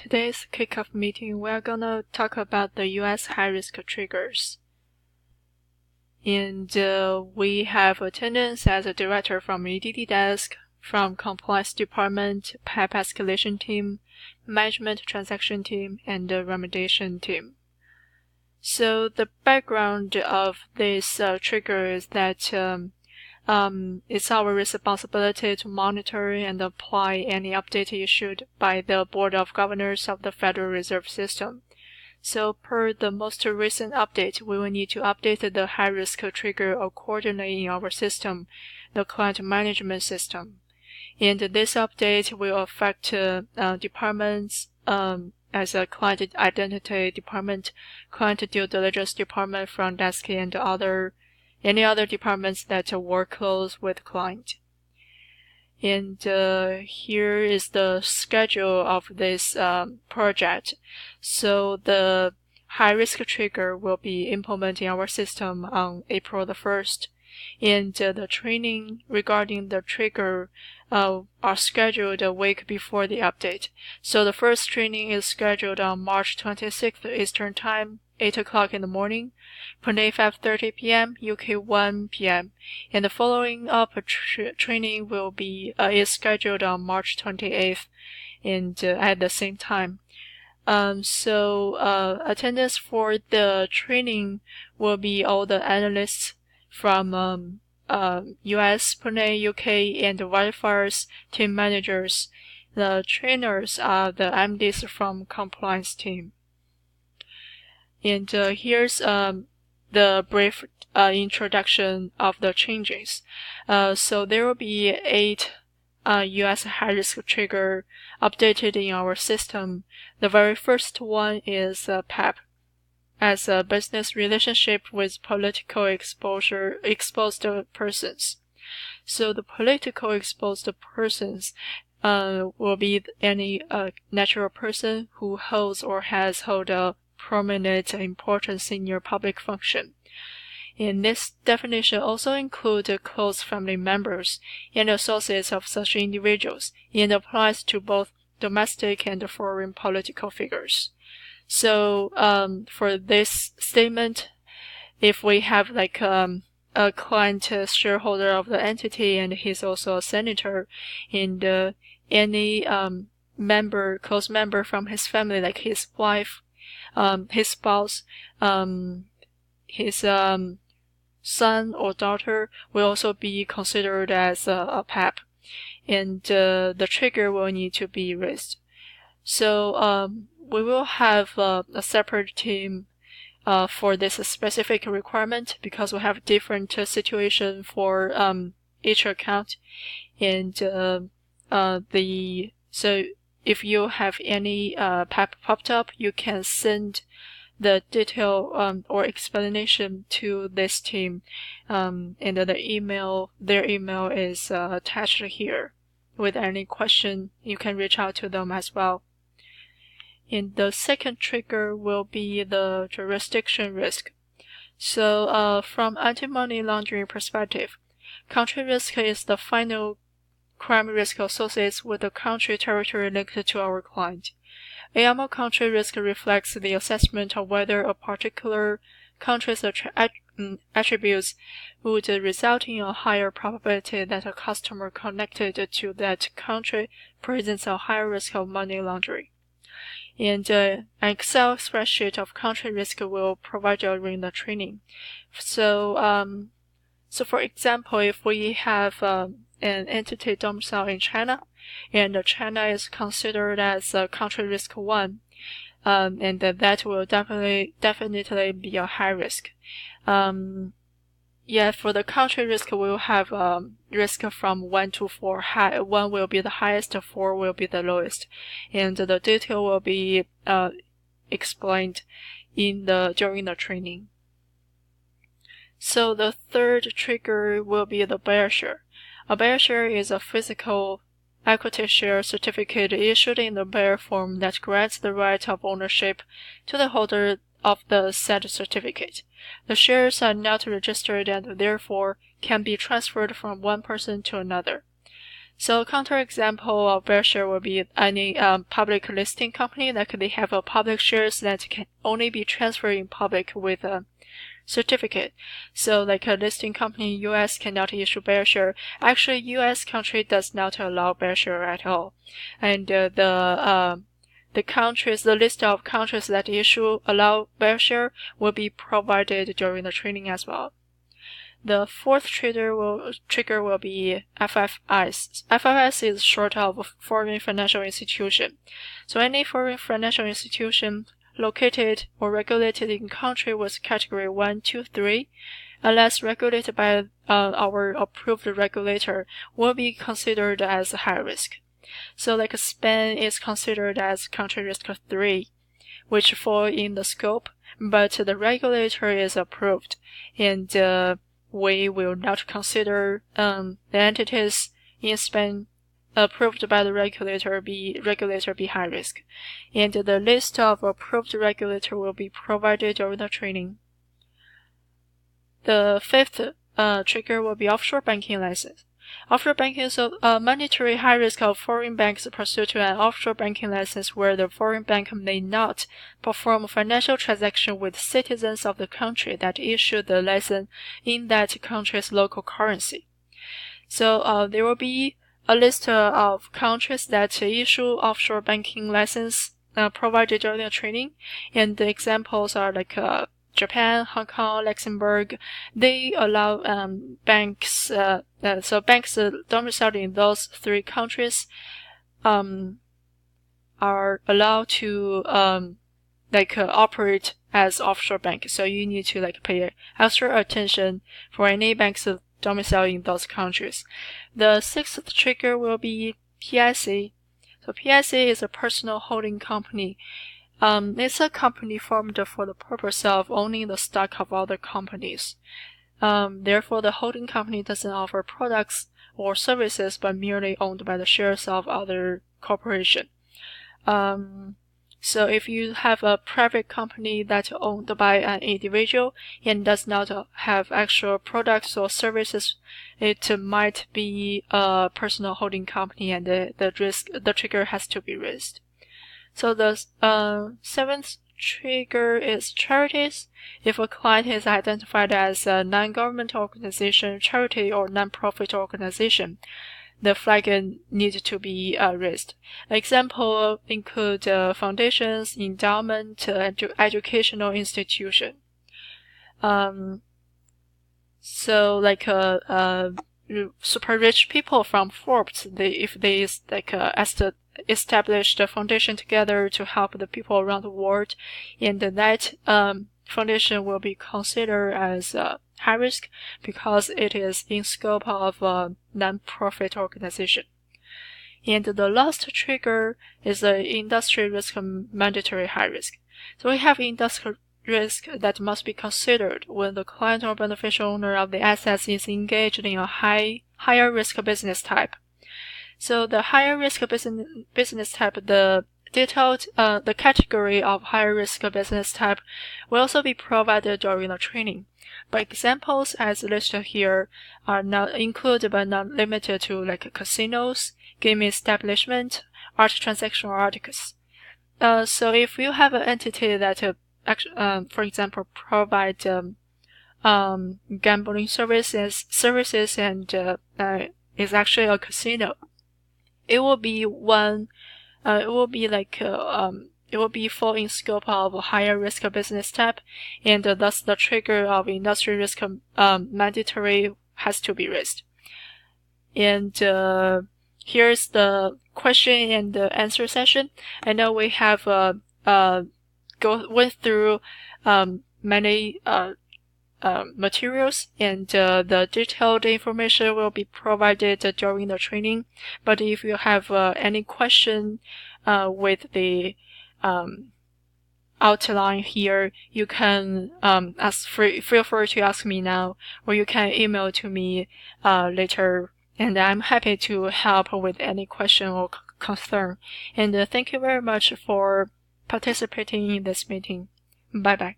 Today's kickoff meeting, we're gonna talk about the U.S. high-risk triggers. And we have attendance as a director from EDD desk, from compliance department, PEP escalation team, management transaction team, and the remediation team. So the background of this trigger is that it's our responsibility to monitor and apply any update issued by the Board of Governors of the Federal Reserve System. So per the most recent update, we will need to update the high-risk trigger accordingly in our system, the client management system. And this update will affect departments as a client identity department, client due diligence department, front desk, and any other departments that work close with client. And here is the schedule of this project. So the high-risk trigger will be implemented in our system on April the 1st. And the training regarding the trigger are scheduled a week before the update. So the first training is scheduled on March 26th Eastern Time, 8 o'clock in the morning, Pune 5:30 p.m., UK 1 p.m. And the following up training will be is scheduled on March 28th and at the same time. So attendance for the training will be all the analysts from US, Pune, UK, and wildfires team managers. The trainers are the MDs from compliance team. And here's the brief introduction of the changes. So there will be 8 US high-risk trigger updated in our system. The very first one is PEP, as a business relationship with political exposed persons. So the political exposed persons will be any natural person who holds or has held a prominent importance in your public function. And this definition also includes close family members and associates of such individuals, and applies to both domestic and foreign political figures. So for this statement, if we have like a client shareholder of the entity and he's also a senator, and any close member from his family, like his wife, his spouse, his son or daughter, will also be considered as a PEP, and the trigger will need to be raised. So we will have a separate team for this specific requirement, because we have different situation for each account, and so if you have any PEP popped up, you can send the detail or explanation to this team, and their email is attached here. With any question, you can reach out to them as well. And the second trigger will be the jurisdiction risk. So from anti-money laundering perspective, country risk is the final crime risk associated with the country territory linked to our client. AML country risk reflects the assessment of whether a particular country's attributes would result in a higher probability that a customer connected to that country presents a higher risk of money laundering. And an Excel spreadsheet of country risk will provide during the training. So, so for example, if we have an entity domiciled in China, and China is considered as country risk 1, and that will definitely be a high risk. Yeah, for the country risk, we'll have risk from 1 to 4. 1 will be the highest, 4 will be the lowest, and the detail will be explained during the training. So the third trigger will be the bearer share. A bearer share is a physical equity share certificate issued in the bearer form that grants the right of ownership to the holder of the said certificate. The shares are not registered and therefore can be transferred from one person to another. So counterexample of bear share will be any public listing company, like they have a public shares that can only be transferred in public with a certificate. So like a listing company in US cannot issue bear share. Actually, US country does not allow bear share at all. And the list of countries that allow bear share will be provided during the training as well. The fourth trigger will be FFIs. FFIs is short of Foreign Financial Institution. So any foreign financial institution located or regulated in country with category 1, 2, 3, unless regulated by our approved regulator, will be considered as high risk. So like Spain is considered as country risk 3, which fall in the scope, but the regulator is approved, and we will not consider the entities in Spain approved by the regulator be high risk, and the list of approved regulator will be provided during the training. The fifth trigger will be offshore banking license. Offshore banking is a mandatory high risk of foreign banks pursue to an offshore banking license where the foreign bank may not perform financial transaction with citizens of the country that issued the license in that country's local currency. So there will be a list of countries that issue offshore banking license provided during the training, and the examples are like Japan, Hong Kong, Luxembourg. They allow banks, so banks domiciled in those 3 countries are allowed to operate as offshore banks. So you need to pay extra attention for any banks domiciled in those countries. The sixth trigger will be PIC. So PIC is a personal holding company. It's a company formed for the purpose of owning the stock of other companies. Therefore, the holding company doesn't offer products or services, but merely owned by the shares of other corporation. So if you have a private company that's owned by an individual and does not have actual products or services, it might be a personal holding company, and the trigger has to be raised. So the seventh trigger is charities. If a client is identified as a non-governmental organization, charity, or non-profit organization, the flag needs to be raised. Example include foundations, endowment, and educational institution. So like super rich people from Forbes, if they establish the foundation together to help the people around the world, and that foundation will be considered as high risk because it is in scope of a non-profit organization. And the last trigger is the industry risk mandatory high risk. So we have industry risk that must be considered when the client or beneficial owner of the assets is engaged in a higher risk business type. So the higher risk business type, the category of higher risk business type will also be provided during the training. But examples as listed here are not included but not limited to casinos, game establishment, art transaction, or articles. So if you have an entity that for example provide gambling services and is actually a casino, it will be fall in scope of a higher risk business type, and thus the trigger of industry risk mandatory has to be raised. And here's the question and answer session. I know we have went through many materials, and the detailed information will be provided during the training. But if you have any question with the outline here, you can feel free to ask me now, or you can email to me later, and I'm happy to help with any question or concern. And thank you very much for participating in this meeting. Bye bye.